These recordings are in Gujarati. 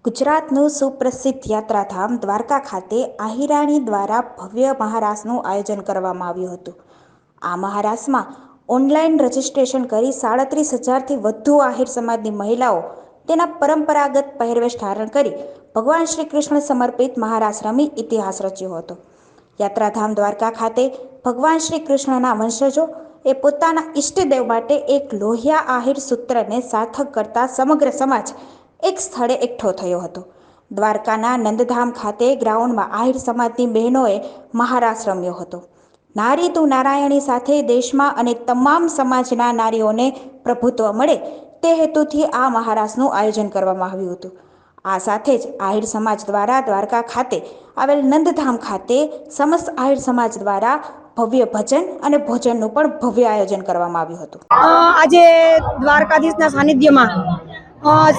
ગુજરાતનું સુપ્રસિદ્ધ યાત્રાધામ દ્વારકા ખાતે આહિરાણી દ્વારા ભવ્ય મહારાસનું આયોજન કરવામાં આવ્યું હતું. આ મહારાસમાં ઓનલાઈન રજીસ્ટ્રેશન કરી 37,000થી વધુ આહિર સમાજની મહિલાઓ તેના પરંપરાગત પહેરવેશ ધારણ કરી ભગવાન શ્રી કૃષ્ણ સમર્પિત મહારાસ રમી ઇતિહાસ રચ્યો હતો. યાત્રાધામ દ્વારકા ખાતે ભગવાન શ્રી કૃષ્ણના વંશજો એ પોતાના ઈષ્ટદેવ માટે એક લોહિયા આહિર સૂત્રને સાર્થક કરતા સમગ્ર સમાજ એક સ્થળે એકઠો થયો હતો. દ્વારકાના નંદધામ ખાતે ગ્રાઉન્ડમાં આહિર સમાજની બહેનોએ મહારાસ રમ્યો હતો. નારી તું નારાયણી સાથે દેશમાં અને તમામ સમાજના નારીઓને પ્રભુત્વ મળે તે હેતુથી આ મહારાસનું આયોજન કરવામાં આવ્યું હતું. આ સાથે જ આહિર સમાજ દ્વારા દ્વારકા ખાતે આવેલ નંદધામ ખાતે સમસ્ત આહિર સમાજ દ્વારા ભવ્ય ભજન અને ભોજનનું પણ ભવ્ય આયોજન કરવામાં આવ્યું હતું. આજે દ્વારકાધીશના સાનિધ્યમાં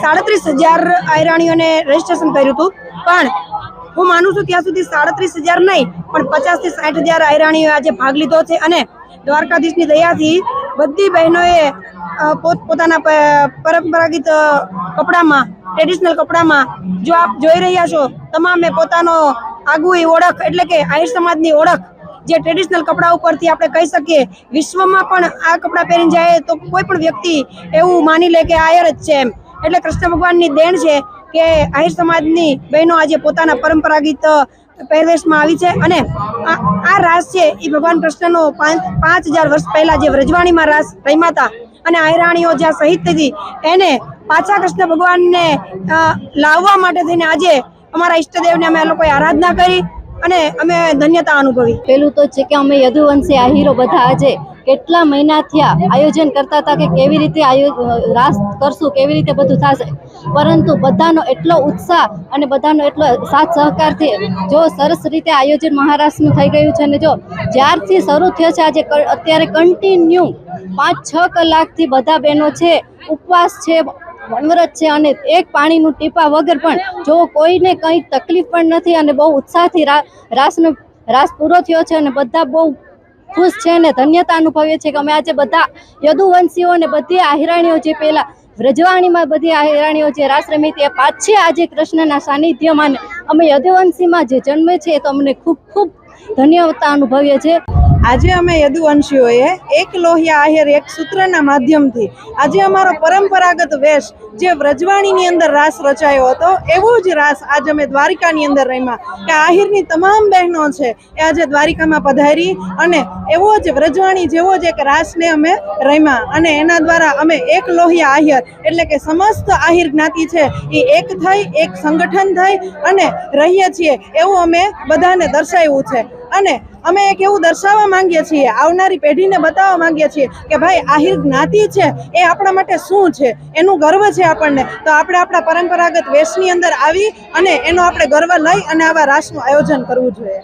37,000 આહિરાણીઓને રજીસ્ટ્રેશન કર્યું હતું, પણ હું માનું છું ત્યાં સુધી 37,000 નહીં પણ 50,000 થી 60,000 આહિરાણીઓએ આજે ભાગ લીધો છે. અને દ્વારકાધીશની દયાથી બધી બહેનોએ પોતાના પરંપરાગત કપડામાં, ટ્રેડિશનલ કપડામાં, જો આપ જોઈ રહ્યા છો, તમામે પોતાનો આગવી ઓળખ એટલે કે આહિર સમાજની ઓળખ જે ટ્રેડિશનલ કપડા ઉપરથી આપણે કહી શકીએ, વિશ્વમાં પણ આ કપડાં પહેરીને જાય તો કોઈ પણ વ્યક્તિ એવું માની લે કે આહિર જ છે એમ. એટલે કૃષ્ણ ભગવાનની દેણ છે કે આહિર સમાજની બહેનો આજે પોતાના પરંપરાગત પહેરવેશમાં આવી છે. અને આ રાસ છે એ ભગવાન કૃષ્ણનો 5,000 વર્ષ પહેલા જે વ્રજવાણીમાં રાસ રમ્યા હતા અને આહિરાણીઓ જ્યાં શહીદ થઈ એને પાછા કૃષ્ણ ભગવાનને લાવવા માટે થઈને આજે અમારા ઈષ્ટદેવને અમે લોકોએ આરાધના કરી અને અમે ધન્યતા અનુભવી. પેલું તો છે કે અમે યદુવંશી આહિરો બધા આજે કેટલા મહિના થયા આયોજન કરતા હતા કે કેવી રીતે રાસ કરશું, કેવી રીતે બધું થશે, પરંતુ બધાનો એટલો ઉત્સાહ અને બધાનો એટલો સાથ સહકારથી જો સરસ રીતે આયોજન મહારાષ્ટ્રનું થઈ ગયું છે. અને જો જ્યારથી શરૂ થયો છે આજે અત્યારે કન્ટિન્યુ 5-6 કલાકથી બધા બહેનો છે ઉપવાસ છે, વનવ્રત છે અને એક પાણીનું ટીપા વગર પણ જો કોઈને કંઈ તકલીફ પણ નથી અને બહુ ઉત્સાહથી રાસ પૂરો થયો છે અને બધા બહુ ખુશ છે અને ધન્યતા અનુભવીએ છીએ કે અમે આજે બધા યદુવંશીઓ અને બધી આહિરાણીઓ જે પહેલા વ્રજવાણીમાં બધી આહિરાણીઓ જે રાસ રમી તે પાછી આજે કૃષ્ણના સાનિધ્યમાં અમે યદુવંશીમાં જે જન્મે છે તો અમને ખૂબ ખૂબ ધન્યતા અનુભવીએ છીએ. આજે અમે યદુવંશીઓએ એક લોહિયા આહિર એક સૂત્રના માધ્યમથી આજે અમારો પરંપરાગત વેશ જે વ્રજવાણીની અંદર રાસ રચાયો હતો એવો જ રાસ આજે અમે દ્વારિકાની અંદર રમ્યા કે આહિરની તમામ બહેનો છે એ આજે દ્વારિકામાં પધારી અને એવો જ વ્રજવાણી જેવો જ એક રાસને અમે રમ્યા. અને એના દ્વારા અમે એક લોહિયા આહિર એટલે કે સમસ્ત આહિર જ્ઞાતિ છે એ એક થઈ, એક સંગઠન થઈ અને રહીએ છીએ એવું અમે બધાને દર્શાવ્યું છે. અને અમે એક એવું દર્શાવવા માંગીએ છીએ, આવનારી પેઢીને બતાવવા માંગીએ છીએ કે ભાઈ આહિર જ્ઞાતિ છે એ આપણા માટે શું છે, એનું ગર્વ છે આપણને. તો આપણે આપણા પરંપરાગત વેશની અંદર આવી અને એનો આપણે ગર્વ લઈ અને આવા રાસનું આયોજન કરવું જોઈએ.